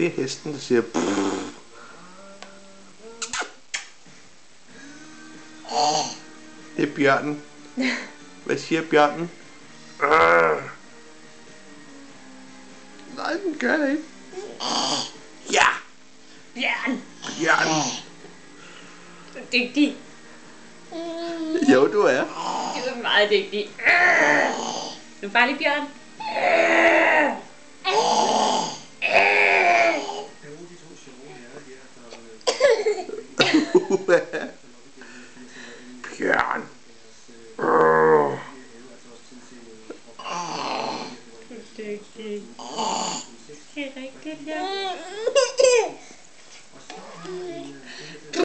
Det er hesten, der siger Det er bjørnen. Hvad siger bjørnen? Nej, den gør det ikke. Ja! Bjørn! Bjørn! Du er dygtig. Jo, du er. Du er meget dygtig. Du er farlig, Bjørn. Bjørn. Du er dygtig. Det er rigtigt, ja.